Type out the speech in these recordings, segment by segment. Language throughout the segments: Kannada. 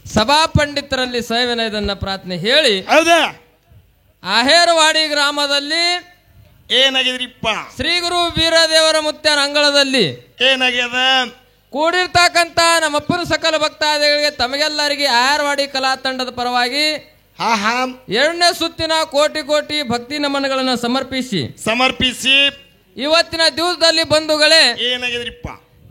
ಸಭಾ ಪಂಡಿತರಲ್ಲಿ ಸವಿನಯದನ್ನ ಪ್ರಾರ್ಥನೆ ಹೇಳಿ ಹೌದಾ ಆಹೇರವಾಡಿ ಗ್ರಾಮದಲ್ಲಿ ಏನಾಗಿದ್ರಿಪ್ಪ ಶ್ರೀ ಗುರು ವೀರದೇವರ ಮುತ್ಯನ ಅಂಗಳದಲ್ಲಿ ಏನಾಗ್ಯದ ಕೂಡಿರ್ತಕ್ಕಂತ ನಮ್ಮಪ್ಪನ ಸಕಲ ಭಕ್ತಾದಿಗಳಿಗೆ ತಮಗೆಲ್ಲರಿಗೆ ಆಹೇರವಾಡಿ ಕಲಾ ತಂಡದ ಪರವಾಗಿ ಹಾ ಹಾ 2ನೇ ಸುತ್ತಿನ ಕೋಟಿ ಕೋಟಿ ಭಕ್ತಿ ನಮನಗಳನ್ನು ಸಮರ್ಪಿಸಿ ಇವತ್ತಿನ ದಿವಸದಲ್ಲಿ ಬಂಧುಗಳೇ ಏನಾಗಿದ್ರಿಪ್ಪ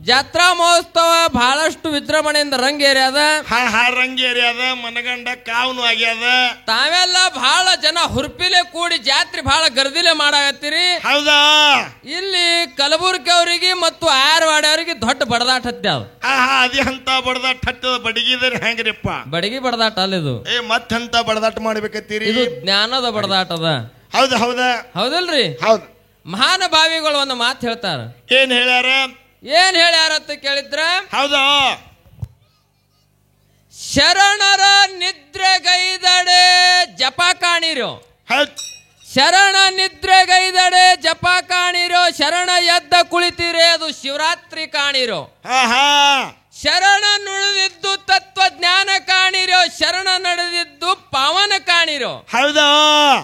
ಜಾತ್ರಾ ಮಹೋತ್ಸವ ಬಹಳಷ್ಟು ವಿಜೃಂಭಣೆಯಿಂದ ರಂಗೇರ್ಯಾದ. ಹಾ ಹಾ ರಂಗೇರ್ಯಾದ, ಮನಗಂಡ ಕಾವನು ಆಗ್ಯಾದ. ತಾವೆಲ್ಲ ಬಹಳ ಜನ ಹುರ್ಪಿಲೆ ಕೂಡಿ ಜಾತ್ರೆ ಬಹಳ ಗರ್ದಿಲೆ ಮಾಡಾಕತ್ತೀರಿ. ಹೌದಾ? ಇಲ್ಲಿ ಕಲಬುರ್ಗಿ ಅವರಿಗೆ ಮತ್ತು ಆಯರ್ವಾಡಿ ಅವರಿಗೆ ದೊಡ್ಡ ಬಡದಾಟ ಹತ್ಯಾವ. ಹಾ ಹಾ ಅದೇ ಅಂತ ಬಡದಾಟ ಹತ್ತದ ಬಡಗಿದ್ರೆ ಹೆಂಗ್ರಿಪ್ಪ? ಬಡಗಿ ಬಡದಾಟ ಅಲ್ಲ ಇದು. ಮತ್ತಂತ ಬಡದಾಟ ಮಾಡ್ಬೇಕತ್ತೀರಿ? ಇದು ಜ್ಞಾನದ ಬಡದಾಟದ. ಹೌದಾ? ಹೌದಾ? ಹೌದಲ್ರಿ? ಹೌದು. ಮಹಾನುಭಾವಿಗಳು ಒಂದು ಮಾತು ಹೇಳ್ತಾರ. ಏನ್ ಹೇಳ್ಯಾರ? ಏನ್ ಹೇಳ್ಯಾರತ್ತ ಕೇಳಿದ್ರ? ಹೌದಾ? ಶರಣರ ನಿದ್ರೆಗೈದಡೆ ಜಪ ಕಾಣಿರೋ. ಶರಣ ನಿದ್ರೆಗೈದಡೆ ಜಪ ಕಾಣಿರೋ, ಶರಣ ಎದ್ದ ಕುಳಿತಿರೇ ಅದು ಶಿವರಾತ್ರಿ ಕಾಣಿರೋ. ಶರಣ ನುಡಿದಿದ್ದು ತತ್ವಜ್ಞಾನ ಕಾಣಿರೋ, ಶರಣ ನಡೆದಿದ್ದು ಪಾವನ ಕಾಣಿರೋ. ಹೌದಾ?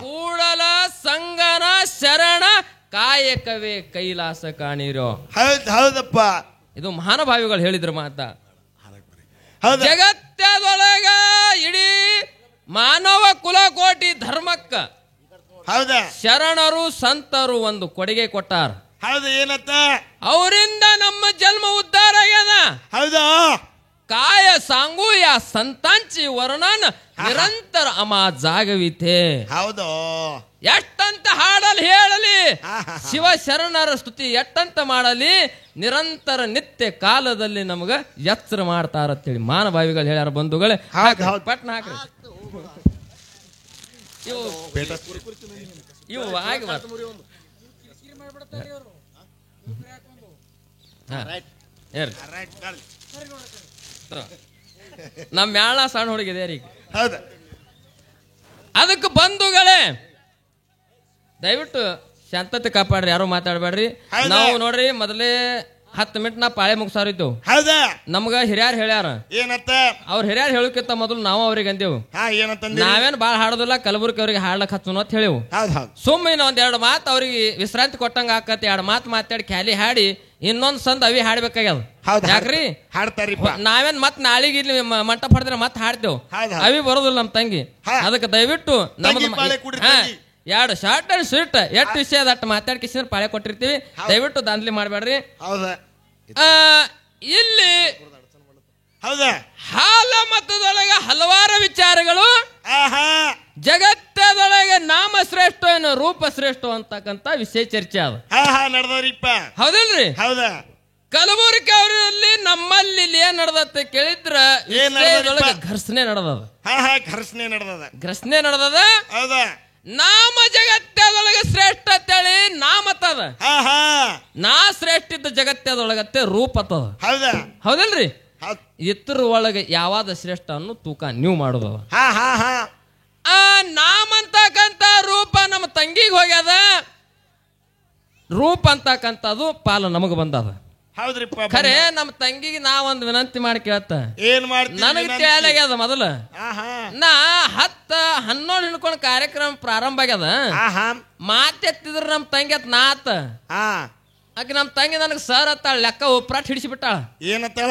ಕೂಡಲ ಸಂಗನ ಶರಣ ಕಾಯಕವೇ ಕೈಲಾಸ ಕಾಣಿರೋ. ಹೌದಪ್ಪ. ಇದು ಮಹಾನುಭಾವಿಗಳು ಹೇಳಿದ್ರು ಮಾತ. ಜಗತ್ತದೊಳಗ ಇಡೀ ಮಾನವ ಕುಲಕೋಟಿ ಧರ್ಮಕ್ಕ ಹೌದಾ ಶರಣರು ಸಂತರು ಒಂದು ಕೊಡುಗೆ ಕೊಟ್ಟಾರ. ಹೌದು. ಏನತ್ತ? ಅವರಿಂದ ನಮ್ಮ ಜನ್ಮ ಉದ್ಧಾರ ಆಗ್ಯದ. ಹೌದಾ? काय सांगू या संतांची वर्णन निरंतर अमा जागविते. ಹೌದು. ಎಷ್ಟಂತ ಹಾಡಲಿ ಹೇಳಲಿ, ಶಿವ ಶರಣರ ಸ್ತುತಿ ಎಷ್ಟಂತ ಮಾಡಲಿ, ನಿರಂತರ ನಿತ್ಯ ಕಾಲದಲ್ಲಿ ನಮಗ ಎಚ್ಚರ ಮಾಡ್ತಾರ ಅಂತೇಳಿ ಮಾನಭಾವಿಗಳು ಹೇಳ್ಯಾರ. ಬಂಧುಗಳೇ ಪಟ್ನ ಹಾಕ್ರಿ. ಇವು ಆಗಿ ನಮ್ಮ ಮ್ಯಾಳ ಸಣ್ಣ ಹುಡುಗಿದೆ ರೀ. ಅದಕ್ಕೆ ಬಂಧುಗಳೇ ದಯವಿಟ್ಟು ಶಾಂತತೆ ಕಾಪಾಡ್ರಿ, ಯಾರು ಮಾತಾಡ್ಬೇಡ್ರಿ. ನಾವು ನೋಡ್ರಿ ಮೊದಲೇ 10 ಮಿನಿಟ್ ನಾ ಪಾಳೆ ಮುಗಿಸಾರಿದ್ದೆವು. ನಮ್ಗ ಹಿರಿಯಾರ್ ಹೇಳ್ಯಾರ. ಏನತ್ತ? ಅವ್ರ ಹಿರಿಯಾರ್ ಹೇಳಕ್ಕಿಂತ ಮೊದಲು ನಾವು ಅವ್ರಿಗೆ ಅಂದೇವು. ನಾವೇನ್ ಬಾಳ ಹಾಡೋದಿಲ್ಲ, ಕಲಬುರ್ಗಿ ಅವ್ರಿಗೆ ಹಾಡ್ಲಕ್ ಹಚ್ಚೋಣ ಅಂತ ಹೇಳೇವು. ಸುಮ್ಮನೆ ಒಂದ್ 2 ಮಾತು ಅವ್ರಿಗೆ ವಿಶ್ರಾಂತಿ ಕೊಟ್ಟಂಗ ಆಕತಿ. 2 ಮಾತು ಮಾತಾಡಿ ಕ್ಯಾಲಿ ಹಾಡಿ ಇನ್ನೊಂದ್ ಸಂದ್ ಅವಿ ಹಾಡ್ಬೇಕಾಗ್ಯದ. ಯಾಕ್ರಿ ಹಾಡ್ತಾರಿ? ನಾವೇನ್ ಮತ್ ನಾಳಿಗೆ ಇಲ್ಲಿ ಮಂಟಪ ಹೊಡೆದ್ರೆ ಮತ್ ಹಾಡ್ತೇವ್, ಅವಿ ಬರೋದಿಲ್ಲ ನಮ್ ತಂಗಿ. ಅದಕ್ಕೆ ದಯವಿಟ್ಟು ನಮ್ದು 2 ಶಾರ್ಟ್ ಅಂಡ್ ಸ್ವೀಟ್ ಎಷ್ಟು ವಿಷಯ ಅಟ್ ಮಾತಾಡ್ಕಿಸಿದ್ರೆ ಪಾಳೆ ಕೊಟ್ಟಿರ್ತೀವಿ. ದಯವಿಟ್ಟು ದಾಂಧಲಿ ಮಾಡ್ಬೇಡ್ರಿ. ಇಲ್ಲಿ ಹಾಲ ಮತದೊಳಗೆ ಹಲವಾರು ವಿಚಾರಗಳು. ಜಗತ್ತದೊಳಗೆ ನಾಮ ಶ್ರೇಷ್ಠ ಏನು ರೂಪ ಶ್ರೇಷ್ಠ ಅಂತಕ್ಕಂತ ವಿಷಯ ಚರ್ಚೆ ಅದ. ಹೌದಿಲ್ರಿ? ಹೌದಾ? ಕಲಬುರ್ಗಿ ಅವರಲ್ಲಿ ನಮ್ಮಲ್ಲಿ ಏನ್ ನಡೆದತ್ತ ಕೇಳಿದ್ರ ಘರ್ಷಣೆ ನಡೆದದ. ಘರ್ಷಣೆ ನಡೆದದ. ನಾಮ ಜಗತ್ತದೊಳಗೆ ಶ್ರೇಷ್ಠ ಅಂತೇಳಿ ನಾಮತ್ತದ. ನಾ ಶ್ರೇಷ್ಠ ಇದ್ದ ಜಗತ್ತದೊಳಗತ್ತೆ ರೂಪತ್ತದ. ಹೌದಲ್ರಿ? ಇತರ ಒಳಗೆ ಯಾವಾದ ಶ್ರೇಷ್ಠ ಅನ್ನು ತೂಕ ನೀವು ಮಾಡುದವ. ಆ ನಾಮ ಅಂತಕ್ಕಂತ ರೂಪ ನಮ್ಮ ತಂಗಿಗೆ ಹೋಗ್ಯದ, ರೂಪ ಅಂತಕ್ಕಂಥದ್ದು ಪಾಲ ನಮಗ ಬಂದದ. ಖರೆ ನಮ್ಮ ತಂಗಿಗೆ ನಾ ಒಂದ್ ವಿನಂತಿ ಮಾಡಿ ಕೇಳತ್ತ. ಏನ್ ಮಾಡ್ತೀನಿ? ನನಗೆ ತಿಳಿಯಾಗ್ಯದ ಮೊದಲ ನಾ 10-11 ಹಿಡ್ಕೊಂಡ್ ಕಾರ್ಯಕ್ರಮ ಪ್ರಾರಂಭ ಆಗ್ಯದ. ಮಾತೆತ್ತಿದ್ರ ನಮ್ ತಂಗಿ ಅತ್ ನಾತ ಆಕೆ ನಮ್ ತಂಗಿ ನನಗ್ ಸರ್ ಅತ್ತಾಳ ಲೆಕ್ಕ ಉಪ್ರಾಟ್ ಹಿಡಿಸಿಬಿಟ್ಟಾಳ. ಏನತ್ತಾಳ?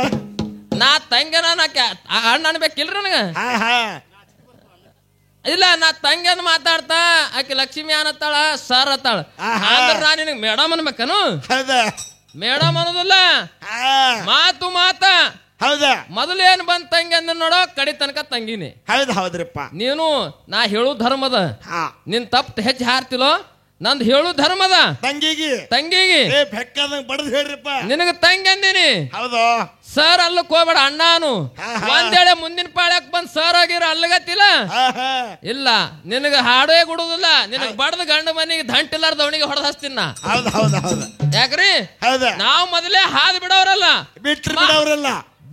ನಾ ತಂಗಿನ ಅಣ್ಣ ಅನ್ಬೇಕಿಲ್ರಿ ನನಗ? ಇಲ್ಲ, ನಾ ತಂಗಿ ಮಾತಾಡ್ತಾ ಆಕೆ ಲಕ್ಷ್ಮಿ ಅನ್ನತ್ತಾಳ, ಸರ್ ಅತ್ತಾಳ. ಅಂದ್ರೆ ನಾ ನಿನಗ್ ಮೇಡಮ್ ಅನ್ಬೇಕನು? ಮೇಡಮ್ ಅನ್ನೋದಿಲ್ಲ, ಮಾತು ಮಾತ. ಹೌದಾ? ಮೊದಲೇನ್ ಬಂದ್ ತಂಗಿ ಅಂದ ನೋಡೋ, ಕಡಿ ತನಕ ತಂಗಿನಿ. ಹೌದ್ರಿಪ್ಪ. ನೀನು ನಾ ಹೇಳು ಧರ್ಮದ, ನಿನ್ ತಪ್ಪು ಹೆಚ್ಚು ಹಾರ್ತಿಲೋ, ನಂದು ಹೇಳು ಧರ್ಮದ. ತಂಗಿಗೆ ಬಡದ್ ಹೇಳ್ರಿಪ್ಪ, ನಿನಗ ತಂಗಿ ಅಂದಿನಿ. ಹೌದು ಸರ್ ಅಲ್ಲಕ್ ಹೋಗ್ಬೇಡ ಅಣ್ಣಾನು. ಒಂದೇಳೆ ಮುಂದಿನ ಪಾಳ್ಯಕ್ ಬಂದ್ ಸರ್ ಆಗಿರ ಅಲ್ಲಗತ್ತಿಲ್ಲ. ಇಲ್ಲ, ನಿನಗ ಹಾಡೇ ಗುಡುದಿಲ್ಲ. ನಿನಗ್ ಬಡದ ಗಂಡ ಮನೆಗೆ ದಂಟಿಲ್ಲಾರ್ದ ಅವನಿಗೆ ಹೊಡೆದ ಹಚ್ತೀನ. ಯಾಕ್ರಿ? ನಾವ್ ಮೊದಲೇ ಹಾದ್ ಬಿಡವ್ರಲ್ಲ,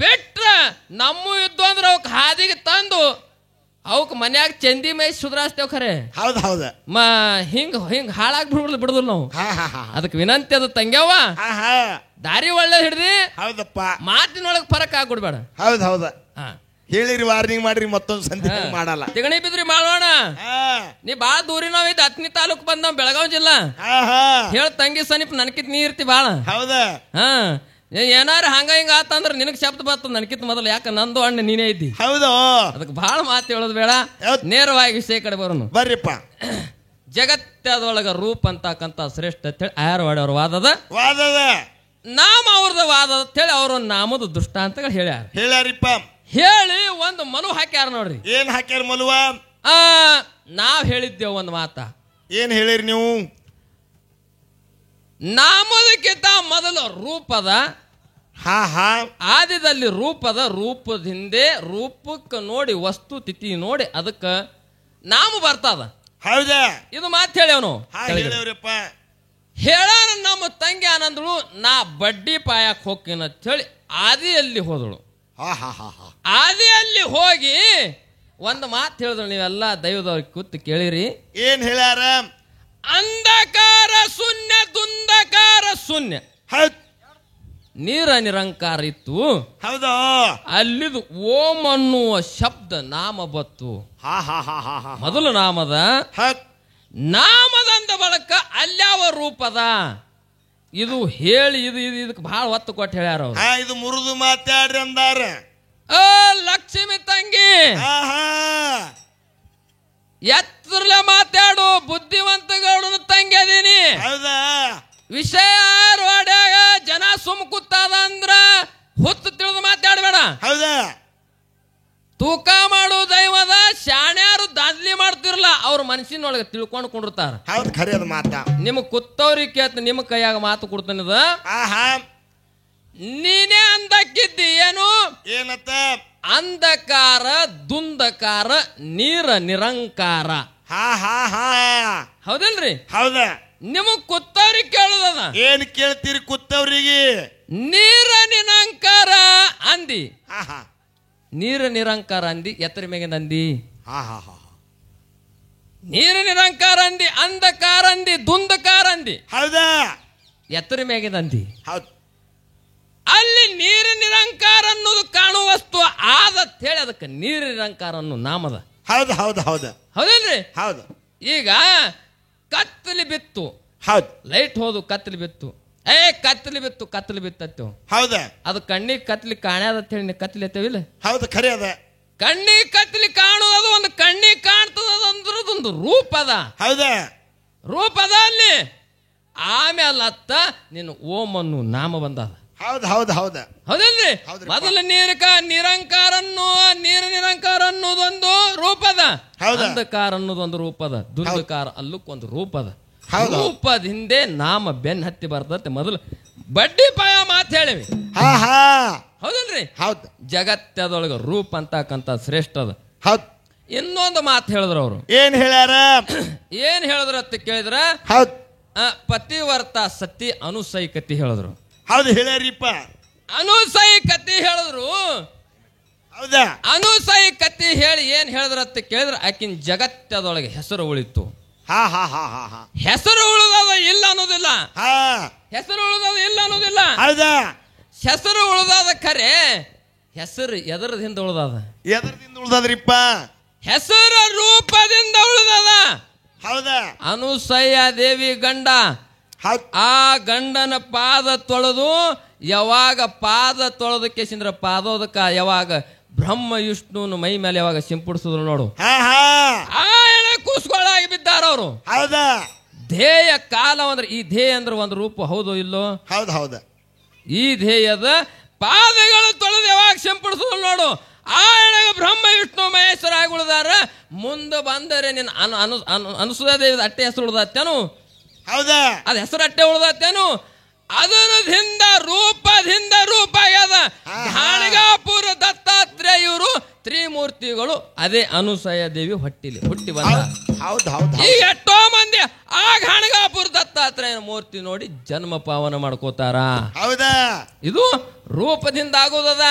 ಬಿಟ್ರ ನಮ್ಮ ಇದ್ದು ಅಂದ್ರ ಅವಕ್ ಹಾದಿಗೆ ತಂದು ಅವಕ್ ಮನ್ಯಾಗ ಚಂದಿ ಮೈ ಸುಧಾರಿಸ್ತೇವ್. ಖರೆ ಹಿಂಗ್ ಹಾಳಾಗ್ ಬಿಡುದಿಲ್ಲ ನಾವು. ಅದಕ್ಕೆ ವಿನಂತಿ ಅದು ತಂಗ್ಯವ್ವ, ದಾರಿ ಒಳ್ಳೆ ಹಿಡ್ದಿ. ಹೌದಪ್ಪ. ಮಾತಿನೊಳಗ್ ಫರಕ್ ಆಗ್ಬಿಡ್ಬೇಡ. ಹೇಳಿರಿ ವಾರ್ನಿಂಗ್ ಮಾಡ್ರಿ ಮತ್ತೊಂದು ಸಂಧಿ ಮಾಡಲ್ಲ. ತಿಗಣಿ ಬಿದ್ರಿ ಮಾಡೋಣ. ನೀ ಬಾಳ ದೂರಿನವ್ ಇದ್ ಹತ್ತನೇ ತಾಲೂಕ್ ಬಂದವ್ ಬೆಳಗಾವ್ ಜಿಲ್ಲಾ. ಹೇಳ ತಂಗಿ ಸನಿಪ್ ನನ್ಕಿತ್ ನೀ ಇರ್ತಿ ಬಾಳ. ಹೌದಾ? ಏನಾರ ಹಂಗ ಹಿಂಗ ಆತಂದ್ರ ನಿನಗ್ ಶಬ್ದ ಬರ್ತದ ನನ್ಕಿತ್ ಮೊದಲು. ಯಾಕ ನಂದು ಅಣ್ಣ ನೀನೇ ಇದ್ದಿ. ಹೌದು. ಅದಕ್ಕೆ ಬಹಳ ಮಾತು ಹೇಳೋದು ಬೇಡ, ನೇರವಾಗಿ ವಿಷಯ ಕಡೆ ಬರೋನು. ಬರ್ರಿಪ್ಪ. ಜಗತ್ತದೊಳಗ ರೂಪ ಅಂತಕ್ಕಂತ ಶ್ರೇಷ್ಠ ಅಂತೇಳಿ ಆಯರ್ವಾಡಿ ಅವ್ರ ವಾದದ ನಾಮ ಅವ್ರದ ವಾದ ಅಂತೇಳಿ ಅವ್ರ ನಾಮದ ದೃಷ್ಟಾಂತಗಳು ಹೇಳ್ಯಾರಿಪ್ಪ. ಹೇಳಿ ಒಂದು ಮನು ಹಾಕ್ಯಾರ ನೋಡ್ರಿ. ಏನ್ ಹಾಕ್ಯಾರ ಮಲುವ? ನಾವ್ ಹೇಳಿದ್ದೇವ್ ಒಂದ್ ಮಾತ. ಏನ್ ಹೇಳಿರಿ ನೀವು? ನಾಮದಕ್ಕಿಂತ ಮೊದಲು ರೂಪದ. ಆದಿದಲ್ಲಿ ರೂಪದ, ರೂಪದ ಹಿಂದೆ ರೂಪಕ್ಕೆ ನೋಡಿ ವಸ್ತು ತಿಥಿ ನೋಡಿ ಅದಕ್ಕ ನಾಮ ಬರ್ತದ. ಹೌದಾ? ಇದು ಮಾತು ಹೇಳ್ಯವನು. ಹೇಳಾನ ನಮ್ಮ ತಂಗಿ ಆನಂದಳು ನಾ ಬಡ್ಡಿ ಪಾಯಕ್ ಹೋಗ್ತೀನಿ ಅಂತ ಹೇಳಿ ಆದಿಯಲ್ಲಿ ಹೋದಳು. ಆದಿಯಲ್ಲಿ ಹೋಗಿ ಒಂದು ಮಾತು ಹೇಳಿದ್ರು. ನೀವೆಲ್ಲ ದೈವದವ್ರಿಗೆ ಕೂತು ಕೇಳಿರಿ. ಏನ್ ಹೇಳ್ಯಾರ? ಅಂಧಕಾರ ಶೂನ್ಯ, ದುಂಧಕಾರ ಶೂನ್ಯ, ನೀರ ನಿರಂಕಾರ ಇತ್ತು. ಹೌದಾ? ಅಲ್ಲಿದು ಓಂ ಅನ್ನುವ ಶಬ್ದ ನಾಮ ಬತ್ತು. ಮೊದಲು ನಾಮದ ನಾಮದಂದ ಬಳಕ ಅಲ್ಯಾವ ರೂಪದ. ಇದು ಹೇಳಿ ಇದಕ್ಕೆ ಬಹಳ ಒತ್ತು ಕೊಟ್ಟು ಹೇಳ್ಯಾರ ಅವ್ರು. ಇದು ಮುರಿದು ಮಾತಾಡ್ರಿ ಅಂದಾರ. ಲಕ್ಷ್ಮಿ ತಂಗಿ ಎತ್ತರಲೆ ಮಾತಾಡು, ಬುದ್ಧಿವಂತಗೌಡನ ತಂಗಿ ಅದೀನಿ. ಹೌದಾ? ವಿಷಯ ಆಡ್ಯಾಗ ಜನ ಸುಮ್ ಕೂತಾದ ಅಂದ್ರ ಹುತ್ತು ತಿಳಿದು ಮಾತಾಡಬೇಡ. ಹೌದಾ? ತೂಕ ಮಾಡು ದೈವದ. ಶಾಣ್ಯಾರು ದಾದ್ಲಿ ಮಾಡ್ತಿರ್ಲ, ಅವ್ರ ಮನಸ್ಸಿನೊಳಗೆ ತಿಳ್ಕೊಂಡು ಕೊಂಡಿರ್ತಾರ. ಹೌದು, ಖರೇದ ಮಾತ. ನಿಮಗ್ ಕುತ್ತವ್ರಿಗೆ ಕೇಳ್ತ, ನಿಮ್ಮ ಕೈಯಾಗ ಮಾತು ಕೊಡ್ತಾನದ. ನೀನೇ ಅಂದಕ್ಕಿದ್ದಿ. ಏನು? ಏನತ್ತ? ಅಂಧಕಾರ ದುಂಧಕಾರ ನೀರ ನಿರಂಕಾರ. ಹೌದಿಲ್ರಿ? ಹೌದ. ನಿಮಗ್ ಕುತ್ತವ್ರಿಗೆ ಕೇಳುದದ. ಏನ್ ಕೇಳ್ತೀರಿ ಕುತ್ತವ್ರಿಗೆ? ನೀರ ನಿರಂಕಾರ ಅಂದಿ. ನೀರ ನಿರಂಕಾರ ಅಂದಿ. ಎತ್ತರ ಮೇಗಿಂದ ಅಂದಿ. ನೀರ ನಿರಂಕಾರ ಅಂದಿ, ಅಂಧಕಾರ ಅಂದಿ, ದುಂಧಕಾರ ಅಂದಿ. ಹೌದಾ? ಎತ್ತರ ಮೇಗಿಂದ ಅಂದಿ. ಹೌದು. ಅಲ್ಲಿ ನೀರು ನಿರಂಕಾರ ಅನ್ನೋದು ಕಾಣುವ ವಸ್ತು ಆದ ಹೇಳಿ ಅದಕ್ಕೆ ನೀರು ನಿರಂಕಾರ ಅನ್ನೋ ನಾಮದ. ಹೌದು ಹೌದು ಹೌದು. ಹೌದಿಲ್ರಿ? ಹೌದು. ಈಗ ಕತ್ತಲಿ ಬಿತ್ತು. ಹೌದು. ಲೈಟ್ ಹೋದು ಕತ್ತಲಿ ಬಿತ್ತು. ಕತ್ತಲಿ ಬಿತ್ತು, ಕತ್ತಲಿ ಬಿತ್ತತ್ತು. ಹೌದ? ಅದು ಕಣ್ಣಿಗೆ ಕತ್ಲಿ ಕಾಣ್ಯಾದ ಹೇಳಿ ಕತ್ಲಿ ಎತ್ತವಿಲ್ಲ. ಹೌದು, ಖರೆ ಅದ. ಕಣ್ಣಿಗೆ ಕತ್ಲಿ ಕಾಣುವುದು ಒಂದು ಕಣ್ಣಿಗೆ ಕಾಣ್ತದ ಅಂದ್ರದೊಂದು ರೂಪದ. ಹೌದಾ? ರೂಪದ ಅಲ್ಲಿ ಆಮೇಲೆ ಅತ್ತ ನಿನ್ನ ಓಂ ಅನ್ನು ನಾಮ ಬಂದದ. ಹೌದು ಹೌದು ಹೌದ. ಹೌದಿಲ್ರಿ? ಮೊದಲ ನಿರಂಕಾರ ಅನ್ನೋದೊಂದು ರೂಪದ, ಅಂಧಕಾರ ಅನ್ನೋದೊಂದು ರೂಪದ, ದುಂಧಕಾರ ಅಲ್ಲಕ್ಕೊಂದು ರೂಪದ. ರೂಪದ ಹಿಂದೆ ನಾಮ ಬೆನ್ ಹತ್ತಿ ಬರ್ತದೆ. ಮೊದಲು ಬಡ್ಡಿ ಪಾಯ ಮಾತು ಹೇಳಿವಿ. ಹೌದಲ್ರಿ? ಹೌದು. ಜಗತ್ತದೊಳಗ ರೂಪ ಅಂತಕ್ಕಂತ ಶ್ರೇಷ್ಠದ. ಹೌದು. ಇನ್ನೊಂದು ಮಾತು ಹೇಳಿದ್ರು ಅವರು. ಏನ್ ಹೇಳ್ಯಾರ? ಏನ್ ಹೇಳಿದ್ರ ಅಂತ ಕೇಳಿದ್ರ, ಪತಿವರ್ತ ಸತಿ ಅನುಸೈಕತಿ ಹೇಳಿದ್ರು. ಹೌದು, ಹೇಳ್ಯಾರಿಪ್ಪ. ಅನುಸೈಕತಿ ಹೇಳಿದ್ರು. ಹೌದಾ? ಅನುಸೈಕತಿ ಹೇಳಿ ಏನ್ ಹೇಳಿದ್ರ ಅಂತ ಕೇಳಿದ್ರ, ಆಕಿನ ಜಗತ್ತದೊಳಗೆ ಹೆಸರು ಉಳಿತು. ಹೆಸರು ಉಳಿದದ ಇಲ್ಲ ಅನ್ನೋದಿಲ್ಲ. ಹೆಸರು ಉಳಿದದ ಇಲ್ಲ ಅನ್ನೋದಿಲ್ಲ. ಹೌದಾ? ಹೆಸರು ಉಳಿದಾದ ಖರೆ. ಹೆಸರು ಎದರದಿಂದ ಉಳಿದಾದ? ಎದರದಿಂದ ಉಳಿದದ್ರಿಪ್ಪ? ಹೆಸರು ರೂಪದಿಂದ ಉಳಿದದ. ಹೌದಾ? ಅನುಸಯ್ಯ ದೇವಿ ಗಂಡ ಆ ಗಂಡನ ಪಾದ ತೊಳೆದು ಯಾವಾಗ ಪಾದ ತೊಳೆದಕ್ಕೆ ಸಿಂದ್ರ ಪಾದೋದಕ್ಕ ಯಾವಾಗ ಬ್ರಹ್ಮ ವಿಷ್ಣುನ ಮೈ ಮೇಲೆ ಯಾವಾಗ ಸಿಂಪಡಿಸಿದ್ರು ನೋಡು, ಆ ಎಳೆ ಕೂಸ್ಕೊಳ್ಳಾಗಿ ಬಿದ್ದಾರ ಅವರು. ಹೌದಾ? ಧ್ಯೇಯ ಕಾಲ ಅಂದ್ರೆ ಈ ಧ್ಯೇಯ ಅಂದ್ರೆ ಒಂದು ರೂಪ. ಹೌದು ಇಲ್ಲೋ? ಹೌದು ಹೌದು. ಈ ಧ್ಯೇಯದ ಪಾದಗಳು ತೊಳೆದು ಯಾವಾಗ ಸಿಂಪಡಿಸಿದ್ರು ನೋಡು, ಆ ಎಳೆಗೆ ಬ್ರಹ್ಮ ವಿಷ್ಣು ಮಹೇಶ್ವರ ಆಗಿ ಉಳಿದಾರ. ಮುಂದೆ ಬಂದರೆ ನಿನ್ನ ಅನುಸೂಯ ದೇವಿ ಅಟ್ಟೆ ಹೆಸರು ಉಳಿದತ್ತೇನು? ಹೌದಾ? ಅದ ಹೆಸರು ಅಟ್ಟೆ ಉಳಿದತ್ತೇನು? ಅದರದಿಂದ ರೂಪದಿಂದ ರೂಪ ಆಗ್ಯದ. ಗಾಣಗಾಪುರ ದತ್ತಾತ್ರೇಯ ಇವರು ತ್ರಿಮೂರ್ತಿಗಳು ಅದೇ ಅನುಸೂಯ ದೇವಿ ಹೊಟ್ಟಿಲಿ ಹುಟ್ಟಿ ಬಂದ. ಈಗ ಎಷ್ಟೋ ಮಂದಿ ಆ ಗಾಣಗಾಪುರ ದತ್ತಾತ್ರೇಯನ ಮೂರ್ತಿ ನೋಡಿ ಜನ್ಮ ಪಾವನ ಮಾಡ್ಕೋತಾರ. ಹೌದಾ? ಇದು ರೂಪದಿಂದ ಆಗೋದದ.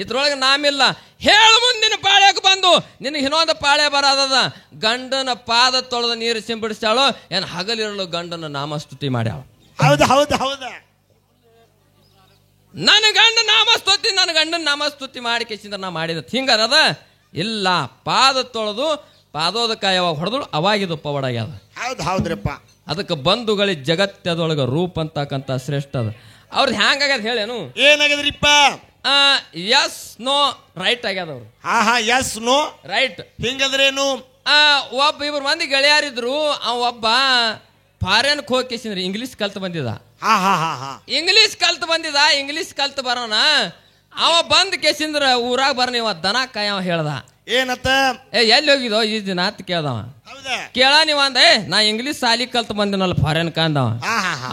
ಇದ್ರೊಳಗೆ ನಾಮಿಲ್ಲ. ಹೇಳು ಮುಂದಿನ ಪಾಳ್ಯಕ್ಕೆ ಬಂದು ನಿನಗೆ ಇನ್ನೊಂದು ಪಾಳ್ಯ ಬರೋದದ. ಗಂಡನ ಪಾದ ತೊಳೆದ ನೀರು ಸಿಂಪಡಿಸ್ತಾಳೋ ಏನ್ ಹಗಲಿರಲು ಗಂಡನ ನಾಮಸ್ತುತಿ ಮಾಡ್ಯಾಳ. ಹೌದು ಹೌದು ಹೌದ. ನನ್ನ ಗಂಡ ನಾಮಸ್ತುತಿ ನನ್ನ ಗಂಡನ ನಾಮಸ್ತುತಿ ಮಾಡಿ ಕೇಸಿಂದ ನಾ ಮಾಡಿದ ಹಿಂಗದ ಇಲ್ಲ ಪಾದ ತೊಳೆದು ಪಾದೋದಕ ಯಾವಾಗ ಹೊಡೆದಳು ಅವಾಗಿದು ಪವಡಾಗ್ಯದ. ಹೌದು ಹೌದ್ರಪ್ಪ. ಅದಕ್ಕೆ ಬಂಧುಗಳಿಗೆ ಜಗತ್ತದೊಳಗ ರೂಪ ಅಂತಕ್ಕಂಥ ಶ್ರೇಷ್ಠ ಅದ. ಅವ್ರದ್ದು ಹ್ಯಾಂಗಾಗ್ಯದ ಹೇಳೇನು? ಏನಾಗದ್ರಿಪ್ಪ? ಎಸ್ ನೋ ರೈಟ್ ಆಗ್ಯದ ಅವ್ರು. ಎಸ್ ನೋ ರೈಟ್ ಹಿಂಗಂದ್ರೇನು? ಒಬ್ಬ ಇಬ್ರು ಮಂದಿ ಗೆಳೆಯರಿದ್ರು. ಒಬ್ಬ ಫಾರಿನ್ ಹೋಗಿಸಿದ್ರಿ ಇಂಗ್ಲಿಷ್ ಕಲ್ತ್ ಬಂದಿದ. ಇಂಗ್ಲಿಷ್ ಕಲ್ತ್ ಬರೋಣ ಅವ ಬಂದ್ ಕೇಸಿಂದ್ರ ಊರಾಗ ಬರ ನೀವು ದನ ಕಾಯ ಹೇಳ್ದ. ಏನತ್ತ? ಎಲ್ಲಿ ಹೋಗಿದೋ ಈ ದಿನ ಅಂತ ಕೇಳ್ದವ. ಕೇಳ ನೀವ್ ಅಂದ ನಾ ಇಂಗ್ಲಿಷ್ ಸಾಲಿ ಕಲ್ತ್ ಬಂದಿನಲ್ಲ ಫಾರಿನ್ ಕಾಂದವ.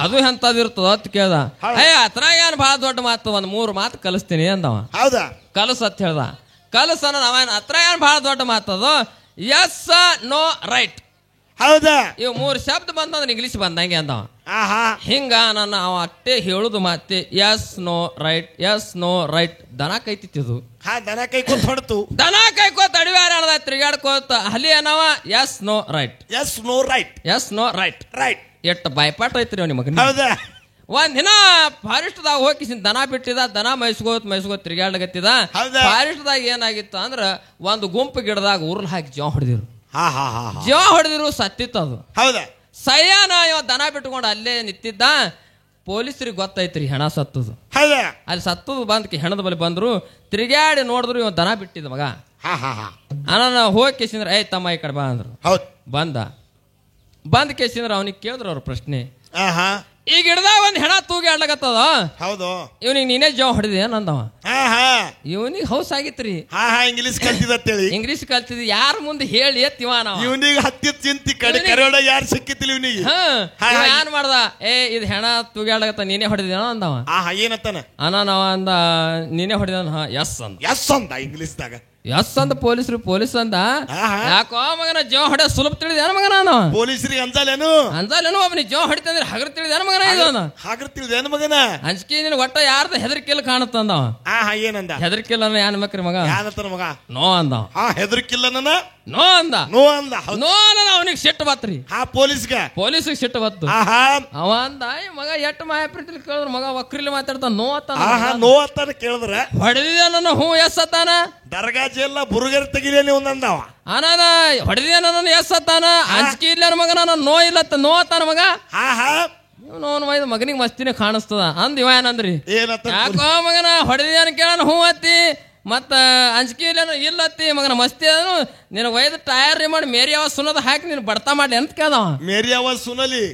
ಅದು ಎಂತದ್ ಇರ್ತದ ಅಂತ ಕೇಳ್ದ. ಅತ್ರ ಏನ್ ಬಹಳ ದೊಡ್ಡ ಮಾತು, ಒಂದ್ 3 ಮಾತು ಕಲಿಸ್ತೀನಿ ಅಂದವ. ಕಲಸ್ ಅಂತ ಹೇಳ್ದ. ಕಲಸ ನಾವೇನ್ ಅತ್ರ ಏನ್ ಬಹಳ ದೊಡ್ಡ ಮಾತದು. S no right. ಹೌದಾ? ಇವ್ 3 ಶಬ್ದ ಬಂದಂದ್ರೆ ಇಂಗ್ಲಿಷ್ ಬಂದಂಗೆ ಅಂದವ. ಹಿಂಗ ನಾನು ಅವ ಅಟ್ಟೆ ಹೇಳುದು ಮಾತೆ yes no right yes no right. ದನ ಕೈತಿತ್ತು. ದನ ಕೈಕೋತ ಹೊಡ್ತು. ದನ ಕೈಕೋತ ಅಡಿವಾರ ತಿರುಗಾಡ್ಕೋತ ಹಲಿ ಏನವ yes no right yes no right yes no right right. ಎಷ್ಟು ಬಾಯ್ಪಾಟ ಐತ್ರಿ ಅವ್ನ ಮಗನ. ಹೌದಾ? ಒಂದ್ ದಿನ ಫಾರೆಸ್ಟ್ದಾಗ ಹೋಗಿ ದನ ಬಿಟ್ಟಿದ. ದನ ಮೈಸ್ಕೋತ್ ತಿರುಗಾಡ್ಗತ್ತಿದ. ಫಾರೆಸ್ಟ್ದಾಗ ಏನಾಗಿತ್ತು ಅಂದ್ರ ಒಂದು ಗುಂಪು ಗಿಡದಾಗ ಉರ್ಲ್ ಹಾಕಿ ಜೀವ ಹೊಡೆದಿರು. ಜೀವ ಹೊಡೆದಿರು ಸತ್ತಿತ್ತು ಅದು. ಹೌದಾ? ಸಯ್ಯಾನ ಇವ ದನ ಬಿಟ್ಕೊಂಡು ಅಲ್ಲೇ ನಿಂತಿದ್ದ. ಪೊಲೀಸರಿಗೆ ಗೊತ್ತೈತ್ರಿ ಹೆಣ ಸತ್ತದು. ಅಲ್ಲಿ ಸತ್ತದು ಬಂದ್ ಹೆಣದ ಬಳಿ ಬಂದ್ರು. ತಿರುಗಾಡಿ ನೋಡಿದ್ರು ಇವ ದನ ಬಿಟ್ಟಿದ ಮಗ. ಅಣ್ಣ ಹೋಗಿ ಕೇಸಿಂದ್ರ ಏ ತಮ್ಮ ಈ ಕಡೆ ಬಾ ಅಂದ್ರು. ಬಂದ್ ಕೇಸಿಂದ್ರ ಅವನಿಗೆ ಕೇಳಿದ್ರು ಅವ್ರ ಪ್ರಶ್ನೆ. ಈ ಗಿಡದಾಗ ಒಂದ್ ಹೆಣ ತೂಗಿ ಆಡ್ಲಕತ್ತದ. ಹೌದು. ಇವನಿಗೆ ನೀನೇ ಜೀವ ಹೊಡೆದಿ ನಂದವ. ಇವನಿಗೆ ಹೌಸ್ ಆಗಿತ್ರಿ. ಇಂಗ್ಲಿಷ್ ಕಲ್ತಿದ್ದಿ. ಇಂಗ್ಲಿಷ್ ಕಲ್ತಿದ್ ಯಾರ ಮುಂದೆ ಹೇಳಿ ಎತ್ತಿವ ನಾವ. ಇವನಿಗೆ ಹತ್ತಿ ಚಿಂತಿ ಕಡೆ ಕರೋಡ ಯಾರು ಸಿಕ್ಕಿತಿಲ್ಲ ಇವನಿಗೆ. ಏನ್ ಮಾಡ್ದ? ಇದು ಹೆಣ ತೂಗಿ ಆಡ್ಲಕತ್ತ ನೀನೇ ಹೊಡೆದಿನ ಅಂದವ. ಏನತ್ತಾನ? ನಾವ ಅಂದ ನೀನೇ ಹೊಡೆದ. ಎಸ್ ಅಂದ. ಎಸ್ ಅಂದ ಇಂಗ್ಲಿಷ್ದಾಗ. ಎಸ್ ಅಂದ ಪೊಲೀಸ್ ಅಂದ. ಯಾಕೋ ಮಗನ ಜೀವ ಹೊಡೆ ಸುಲಭ ತಿಳಿದ ಮಗನ. ಪೊಲೀಸರಿಗೆ ಅಂಜಲೇನು ಒಬ್ಬನಿಗೆ ಜೀವ ಹೊಡಿತಂದ್ರೆ ಹಗರ್ ತಿಳಿದ ಮಗನ. ಇದು ಹಗರ್ ತಿಳಿದ ಮಗನ. ಅಂಜಿಕೆ ನಿನ್ ಒಟ್ಟ ಯಾರ್ದ ಹೆದರಿಕೆಲ್ಲ ಕಾಣುತ್ತಂದ. ಏನಂದ? ಹೆದರಿಕೆಲ್ಲ ಯಾನ್ ಮಕ್ರಿ ಮಗ. ಮಗ ನೋ ಅಂದ. ಹೆದರಿಕಿಲ್ಲ ನೋ ಅಂದ. ನೋ ಅಂದ. ಅವನಿಗೆ ಸಿಟ್ಟು ಬತ್ರಿ. ಪೊಲೀಸ್ಗೆ ಸಿಟ್ಟು ಬತ್ತು. ಅವ ಅಂದ ಮಗ ಎಟ್ಟು ಮಾಯ ಪ್ರೀತಿ ಕೇಳಿದ್ರ ಮಗ ವಕ್ರಿಲಿ ಮಾತಾಡ್ತಾನ. ನೋ ಅತ್ತಾನ ಕೇಳಿದ್ರ ಹೊಡೆದಿದ ನನ್ನ ಹೂ ಎಸ್ ಅತ್ತಾನ. ದರ್ಗಾಜಿ ಎಲ್ಲ ಬುರುಗರ್ ತೆಗಿಲೇನಿ ಒಂದಂದವ. ಅನಾನ ಹೊಡೆದಿದ ನನ್ನ ಎಸ್ ಅತ್ತಾನ. ಅಂಜಿಕೆ ಇಲ್ಲ ಮಗ. ನಾನು ನೋ ಇಲ್ಲತ್ತ ನೋ ಅತ್ತಾನ ಮಗ. ನೋವು ಮಗನಿಗೆ ಮಸ್ತಿನೇ ಕಾಣಿಸ್ತದ ಅಂದ್. ಇವ ಏನಂದ್ರಿ? ಯಾಕೋ ಮಗನ ಹೊಡೆದಿನ ಕೇಳೋಣ ಹೂ ಅತ್ತಿ ಮತ್ತ ಅಂಜಿಕೆ ಇಲ್ಲತ್ತಿ ಮಗನ ಮಸ್ತಿ ಅದನು ನಿನ್ ಒಯ್ದು ಟೈರ್ ಮಾಡಿ ಮೇರಿ ಅವ ಸುನದ ಹಾಕಿ ನೀನ್ ಬಡ್ತಾ ಮಾಡ್ಲಿ ಅಂತ ಕೇಳ್ದವ. ಮೇರಿ ಅವ ಸುನಲಿ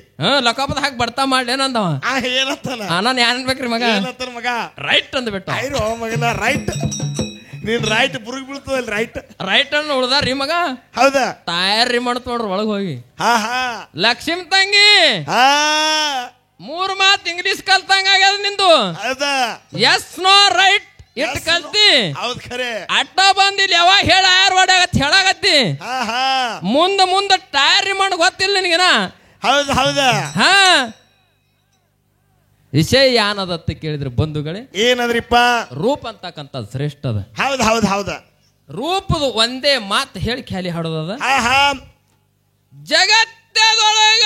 ಲಕೋಪದ ಹಾಕಿ ಬಡ್ತಾ ಮಾಡ್ಲಿ ಏನಂದವ. ನಾನು ಏನ್ ಅನ್ಬೇಕ್ರಿ ಮಗ? ಮಗ ರೈಟ್ ಅಂದ್ಬಿಟ್ಟ. ಮಗನ ರೈಟ್. ನೀನ್ ರೈಟ್ ಬುರುಗ್ ಬೀಳ್ತದಲ್ ರೈಟ್ ರೈಟ್ ಅನ್ನು ಉಳ್ದಾರ್ರಿ ಮಗ. ಹೌದಾ? ಟೈರ್ ಮಾಡ್ತ ನೋಡ್ರಿ ಒಳಗ್ ಹೋಗಿ. ಲಕ್ಷ್ಮಿ ತಂಗಿ 3 ಮಾತು ಇಂಗ್ಲಿಷ್ ಕಲ್ತಂಗ ಆಗ್ಯದ ನಿಂದು. ಹೌದಾ? ಎಸ್ ನೋ ರೈಟ್ ಇಟ್ ಕಲ್ತಿ. ಹೌದ್ ಖರೆ. ಅಡ್ಡ ಬಂದಿಲ್ಲ ಯಾವಾಗ ಹೇಳ ಯಾರು ಹೇಳಾಗತ್ತಿ. ಮುಂದ ಟೈರ್ ರಿಮಾಂಡ್ ಗೊತ್ತಿಲ್ಲ ನಿನಗೇನ? ಹೌದಾ? ವಿಷಯ ಏನದತ್ತ ಕೇಳಿದ್ರೆ ಬಂಧುಗಳೇ ಏನದ್ರಿಪ್ಪ? ರೂಪ ಅಂತಕ್ಕಂಥ ಶ್ರೇಷ್ಠ ಅದ. ಹೌದ. ರೂಪದ ಒಂದೇ ಮಾತು ಹೇಳಿ ಖಾಲಿ ಹಾಡೋದದ. ಜಗತ್ತದೊಳಗ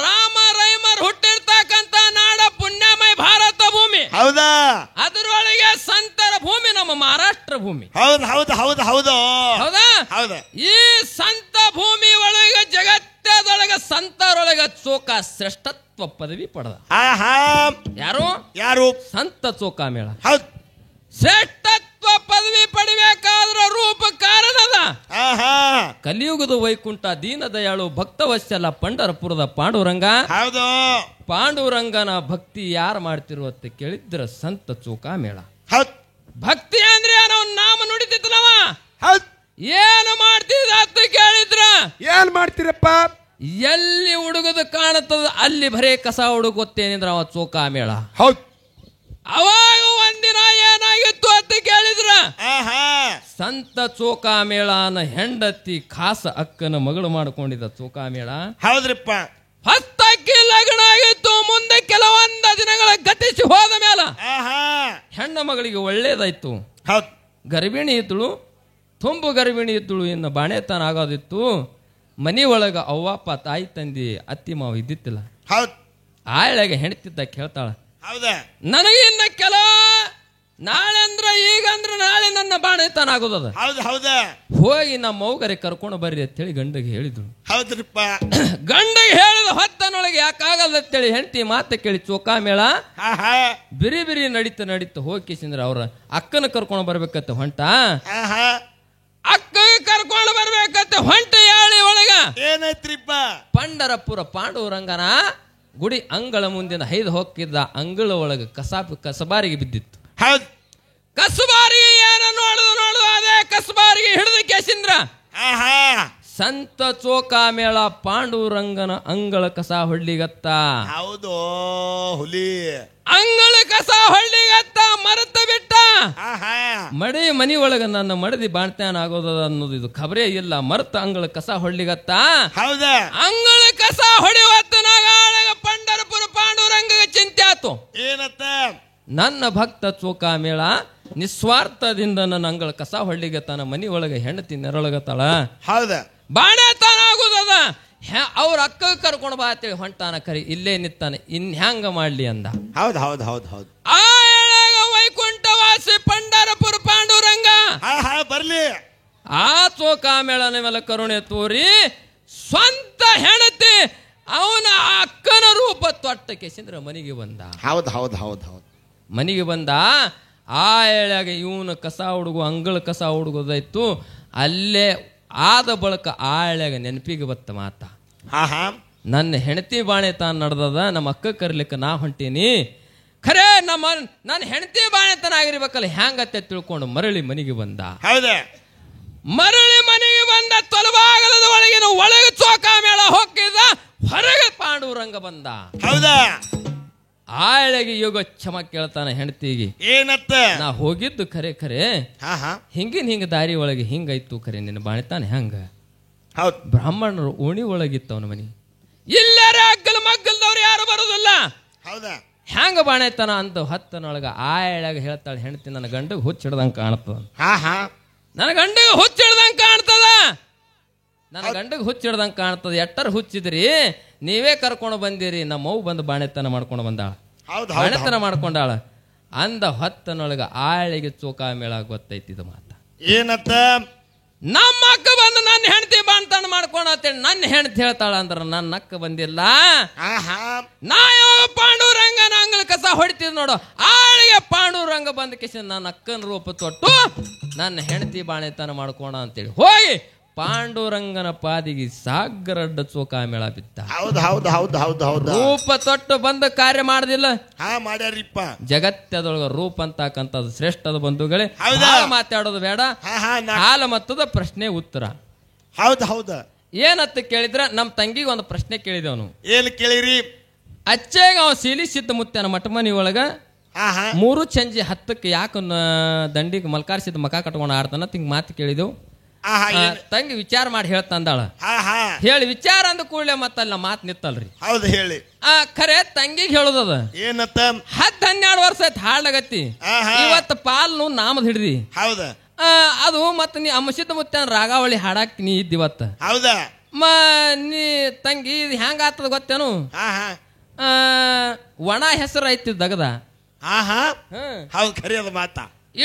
ರಾಮ ರೈಮರ್ ಹುಟ್ಟಿರ್ತಕ್ಕಂಥ ನಾಡ ಪುಣ್ಯಮಯ ಭಾರತ ಭೂಮಿ. ಹೌದಾ? ಅದರೊಳಗೆ ಸಂತರ ಭೂಮಿ ನಮ್ಮ ಮಹಾರಾಷ್ಟ್ರ ಭೂಮಿ. ಹೌದಾ? ಈ ಸಂತ ಭೂಮಿ ಒಳಗೆ ಜಗತ್ತದೊಳಗ ಸಂತರೊಳಗ ಚೋಕ ಶ್ರೇಷ್ಠತ್ವ ಪದವಿ ಪಡೆದ. ಯಾರು? ಸಂತ ಚೋಕಾಮೇಳ. ಶ್ರೇಷ್ಠತ್ವ ಪದವಿ ಪಡಿಬೇಕಾದ್ರ ರೂಪ ಕಾರಣದ. ಕಲಿಯುಗದ ವೈಕುಂಠ ದೀನ ದಯಾಳು ಭಕ್ತವತ್ಸಲ ಪಂಡರಪುರದ ಪಾಂಡುರಂಗ. ಹೌದು. ಪಾಂಡುರಂಗನ ಭಕ್ತಿ ಯಾರು ಮಾಡ್ತಿರು ಅಂತ ಕೇಳಿದ್ರ ಸಂತ ಚೋಕಾಮೇಳ. ಭಕ್ತಿ ಅಂದ್ರೆ ನಾವು ನಾಮ ನುಡಿತಿದ್ನವ. ಏನು ಮಾಡ್ತಿದ ಅಂತ ಕೇಳಿದ್ರ ಏನ್ ಮಾಡ್ತೀರಪ್ಪ? ಎಲ್ಲಿ ಹುಡುಗದು ಕಾಣುತ್ತದ ಅಲ್ಲಿ ಬರೇ ಕಸ ಹುಡುಗುತ್ತೇನಿದ್ರ ಅವ ಚೋಕಾಮೇಳ. ಅವಾಗ ಒಂದಿನ ಏನಾಗಿತ್ತು ಅಂತ ಕೇಳಿದ್ರ ಸಂತ ಚೋಕಾಮೇಳನ ಹೆಂಡತಿ ಖಾಸ ಅಕ್ಕನ ಮಗಳು ಮಾಡ್ಕೊಂಡಿದ್ದ ಚೋಕಾಮೇಳ. ಹೌದ್ರಿಪ್ಪ. ಹತ್ತಕ್ಕೆ ಲಗ್ನ ಆಗಿತ್ತು. ಮುಂದೆ ಕೆಲವೊಂದ ದಿನಗಳ ಗತಿಸಿ ಹೋದ ಮೇಲ ಹೆಣ್ಣ ಮಗಳಿಗೆ ಒಳ್ಳೇದಾಯ್ತು. ಗರ್ಭಿಣಿ ಇದ್ದಳು. ತುಂಬು ಗರ್ಭಿಣಿ ಇದ್ದಳು. ಇನ್ನು ಬಾಣೆತನ ಆಗೋದಿತ್ತು. ಮನಿ ಒಳಗ ಅವ್ವಪ್ಪ ತಾಯಿ ತಂದಿ ಅತ್ತಿ ಮಾವ ಇದ್ದಿತ್ತಿಲ್ಲ. ಆಳೆಗೆ ಹೆಣ್ತಿದ್ದ ಕೇಳ್ತಾಳ ಹೌದಾ ನನಗೆ ಇನ್ನ ಕೆಲ ನಾಳೆ ಅಂದ್ರ ಈಗ ಅಂದ್ರ ನಾಳೆ ನನ್ನ ಬಾಣತನ ಆಗೋದದ. ಹೌದು ಹೌದಾ ಹೋಗಿ ನಮ್ಮ ಮೌಗರೆ ಕರ್ಕೊಂಡು ಬರ್ರಿ ಅಂತೇಳಿ ಗಂಡಗೆ ಹೇಳಿದ್ರು. ಹೌದ್ರಿಪ್ಪ. ಗಂಡಗೆ ಹೇಳಿದ ಹೊತ್ತನೊಳಗೆ ಯಾಕಾಗಲ್ಲ ಅಂತೇಳಿ ಹೆಂಡತಿ ಮಾತ ಕೇಳಿ ಚೋಕಾ ಮೇಳ ಬಿರಿ ಬಿರಿ ನಡೀತ ಹೋಗಿಸಿಂದ್ರ ಅವ್ರ ಅಕ್ಕನ ಕರ್ಕೊಂಡು ಬರ್ಬೇಕತ್ತ ಹೊಂಟ. ಅಕ್ಕ ಕರ್ಕೊಂಡು ಬರ್ಬೇಕತ್ತ ಹೊಂಟ ಯಾಳಿ ಒಳಗ ಏನೈತ್ರಿಪ್ಪ ಪಂಡರಪುರ ಪಾಂಡುರಂಗನ ಗುಡಿ ಅಂಗಳ ಮುಂದಿನ ಹೈದು ಹೋಗಿದ್ದ ಅಂಗಳ ಒಳಗ ಕಸಬಾರಿಗೆ ಬಿದ್ದಿತ್ತು. ಹೌದ್ ಕಸಬಾರಿಗೆ ಏನ ನೋಡುದು ಅದೇ ಕಸಬಾರಿಗೆ ಹಿಡಿದು ಕೇಸಿಂದ್ರ ಸಂತ ಚೋಕಾ ಮೇಳ ಪಾಂಡುರಂಗನ ಅಂಗಳ ಕಸ ಹೊಳ್ಳಿಗತ್ತ. ಹೌದು ಹುಲಿ ಅಂಗಳ ಕಸ ಹೊಳ್ಳಿಗತ್ತ ಮರೆತ ಬಿಟ್ಟ. ಮನಿ ಒಳಗ ನನ್ನ ಮಡದಿ ಬಾಣ್ತಾನ ಆಗೋದ ಅನ್ನೋದು ಇದು ಖಬರೇ ಇಲ್ಲ. ಮರ್ತ ಅಂಗಳ ಕಸ ಹೊಳ್ಳಿಗತ್ತ. ಹೌದಾ ಅಂಗಳ ಕಸ ಹೊಡಿವತ್ತನಾಗ ಪಂಡರಪುರ ಪಾಂಡುರಂಗ ಚಿಂತೆ ಆತು. ಏನತ್ತ ನನ್ನ ಭಕ್ತ ಚೋಕಾ ಮೇಳ ನಿಸ್ವಾರ್ಥದಿಂದ ನನ್ನ ಅಂಗಳ ಕಸ ಹೊಳ್ಳಿಗತ್ತಾನ. ಮನಿ ಒಳಗ ಹೆಂಡತಿ ನೆರಳಗತ್ತಾಳ. ಹೌದ ಬಾಣತಾನ ಆಗುದದ. ಅವ್ರ ಅಕ್ಕ ಕರ್ಕೊಂಡು ಬಾ ಅಂತೇಳಿ ಹೊಂಟಾನ. ಕರಿ ಇಲ್ಲೇ ನಿತ್ತಾನ. ಇನ್ ಹ್ಯಾಂಗ ಮಾಡ್ಲಿ ಅಂದ. ಹೌದ್ ಹೌದ್ ಹೌದ್ ಹೌದ್ ಆ ವೈಕುಂಠವಾಸಿ ಪಂಡರಪುರ ಪಾಂಡುರಂಗ ಬರ್ಲಿ. ಆ ಚೋಕಾ ಮೇಳನ ಮೇಲೆ ಕರುಣೆ ತೋರಿ ಸ್ವಂತ ಹೆಂಡತಿ ಅವನ ಅಕ್ಕನ ರೂಪ ತೊಟ್ಟ ಕೇಸಿಂದ್ರ ಮನೆಗೆ ಬಂದ. ಹೌದ್ ಹೌದ್ ಹೌದ್ ಹೌದ್ ಮನೆಗೆ ಬಂದ. ಆ ಎಳ್ಯಾಗ ಇವನು ಕಸ ಹುಡುಗು ಅಂಗಳ ಕಸ ಹುಡುಗೋದಾಯ್ತು. ಅಲ್ಲೇ ಆದ ಬಳಕ ಆ ಎಳ್ಯಾಗ ನೆನಪಿಗೆ ಬತ್ತ ಮಾತ. ನನ್ನ ಹೆಂಡತಿ ಬಾಣೆ ತಾನು ನಡ್ದದ. ನಮ್ಮ ಅಕ್ಕ ಕರ್ಲಿಕ್ಕೆ ನಾ ಹೊಂಟೀನಿ. ಖರೇ ನನ್ನ ಹೆಂಡತಿ ಬಾಣೆ ತಾನ ಆಗಿರ್ಬೇಕಲ್ಲ ಹ್ಯಾಂಗತ್ತೆ ತಿಳ್ಕೊಂಡು ಮರಳಿ ಮನೆಗೆ ಬಂದ. ಹೌದಾ ಮರಳಿ ಮನೆಗೆ ಬಂದ. ತೊಲಬಾಗಲದ ಒಳಗಿನ ಒಳಗೆ ಚೋಕಾ ಮೇಳ ಹೋಗಿದ್ದ. ಹೊರಗೆ ಪಾಂಡುರಂಗ ಬಂದ. ಹೌದಾ ಆಳೆಗೆ ಯೋಗ ಕ್ಷಮ ಕೇಳ್ತಾನ ಹೆಂಡತಿಗೆ. ಏನತ್ತ ನಾ ಹೋಗಿದ್ದು ಖರೆ ಖರೆ ಹಿಂಗ ದಾರಿ ಒಳಗೆ ಹಿಂಗಾಯ್ತು. ಖರೆ ನಿನ್ನ ಬಾಣಿತಾನೆ ಹಂಗ. ಹೌದ್ ಬ್ರಾಹ್ಮಣರು ಓಣಿ ಒಳಗಿತ್ತವನ ಮನಿ. ಇಲ್ಲಾರ ಅಗ್ಗಲ್ ಮಗ್ಗಲ್ದವ್ರು ಯಾರು ಬರೋದಿಲ್ಲ. ಹೌದಾ ಹ್ಯಾಂಗ ಬಾಣೈತಾನ ಅಂತ ಹತ್ತನೊಳಗ ಆ ಎಳ್ಯಾಗ ಹೇಳ್ತಾಳೆ ಹೆಂಡತಿ ನನ್ನ ಗಂಡಗೆ ಹುಚ್ಚಿಡ್ದಂಗ ಕಾಣ್ತದ. ನನ್ನ ಗಂಡಗೆ ಹುಚ್ಚಿಡ್ದಂಗ ಕಾಣ್ತದ. ನನ್ನ ಗಂಡಗೆ ಹುಚ್ಚಿಡ್ದಂಗ ಕಾಣ್ತದ. ಎಟ್ಟರ್ ಹುಚ್ಚಿದ್ರಿ ನೀವೇ ಕರ್ಕೊಂಡು ಬಂದಿರಿ. ನಮ್ಮ ಮೌ ಬಂದು ಬಾಣೆತನ ಮಾಡ್ಕೊಂಡು ಬಂದಾಳ. ಬಾಣೆತನ ಮಾಡ್ಕೊಂಡಾಳ ಅಂದ ಹೊತ್ತನೊಳಗ ಆಳಿಗೆ ಚೋಕಾ ಮೇಳ ಗೊತ್ತೈತಿದ ಮಾತ. ಏನತ್ತ ನಮ್ಮ ಅಕ್ಕ ಬಂದು ನನ್ನ ಹೆಂಡತಿ ಬಾಣ್ತಾನ ಮಾಡ್ಕೊಂಡತ್ತೇಳಿ ನನ್ನ ಹೆಂಡತಿ ಹೇಳ್ತಾಳ ಅಂದ್ರ ನನ್ನ ಅಕ್ಕ ಬಂದಿಲ್ಲ. ನಾ ಯಾವ ಪಾಂಡುರಂಗನ ಅಂಗಳ ಕಸ ಹೊಡಿತಿದ್ ನೋಡು. ಆಳಿಗೆ ಪಾಂಡುರಂಗ ಬಂದ ಕಿಶನ್ ನನ್ನ ಅಕ್ಕನ ರೂಪ ತೊಟ್ಟು ನನ್ನ ಹೆಂಡತಿ ಬಾಣೆತನ ಮಾಡ್ಕೋಣ ಅಂತೇಳಿ ಹೋಗಿ ಪಾಂಡುರಂಗನ ಪಾದಿಗೆ ಸಾಗರಡ್ಡ ಚೋಕಾ ಮೇಳ ಬಿದ್ದ. ಹೌದ್ ಹೌದ್ ಹೌದ್ ಹೌದ್ ಹೌದ್ ರೂಪ ತೊಟ್ಟು ಬಂದ ಕಾರ್ಯ ಮಾಡುದಿಲ್ಲ. ಮಾಡ್ಯಾರಿಪ್ಪ. ಜಗತ್ತದೊಳಗ ರೂಪ ಅಂತಕ್ಕಂಥದ್ದು ಶ್ರೇಷ್ಠದ ಬಂಧುಗಳೇ. ಮಾತಾಡೋದು ಬೇಡ. ಹಾಲ ಮತ್ತದ ಪ್ರಶ್ನೆ ಉತ್ತರ. ಹೌದ್ ಹೌದ ಏನತ್ತ ಕೇಳಿದ್ರ ನಮ್ಮ ತಂಗಿಗೆ ಒಂದು ಪ್ರಶ್ನೆ ಕೇಳಿದವನು. ಏನ್ ಕೇಳಿರಿ? ಅಚ್ಚೇಗ ಅವ ಸೀಲಿ ಸಿದ್ದ ಮುತ್ಯಾನ ಮಠಮನಿ ಒಳಗ 3 ಸಂಜೆ 10ಕ್ಕೆ ಯಾಕ ದಂಡಿಗೆ ಮಲ್ಕಾರಿಸಿದ ಮಕ ಕಟ್ಕೊಂಡು ಆಡ್ತಾನ ತಿಂಗ್ ಮಾತು ಕೇಳಿದೆವು. ತಂಗಿ ವಿಚಾರ ಮಾಡಿ ಹೇಳ್ತಂದಾಳ. ಹೇಳಿ ವಿಚಾರ ಅಂದ ಕೂಡಲೇ ಮತ್ತಲ್ಲ ಮಾತು ನಿತ್ತಲ್ರಿ. ಹೌದು ಹೇಳಿ. ಖರೆ ತಂಗಿಗೆ ಹೇಳುದದ ಏನತ್ತ 10-12 ವರ್ಷ ಆಯ್ತು ಹಾಡ್ಲಾಗತ್ತಿ. ಇವತ್ತು ಪಾಲ್ನು ನಾಮದ್ ಹಿಡ್ದಿ. ಹೌದ ಅದು ಮತ್ತ ನೀ ಅಮಸಿದ್ದ ಮುತ್ಯಾನ ರಾಗಾವಳಿ ಹಾಡಾಕ್ ನೀ ಇದ್ದಿವತ್ತ. ಹೌದಾ ನೀ ತಂಗಿ ಇದು ಹೆಂಗ ಆತದ ಗೊತ್ತೇನು? ಒಣ ಹೆಸರು ಐತಿ ದಗದ. ಹೌದು ಖರಿ ಅದ ಮಾತ.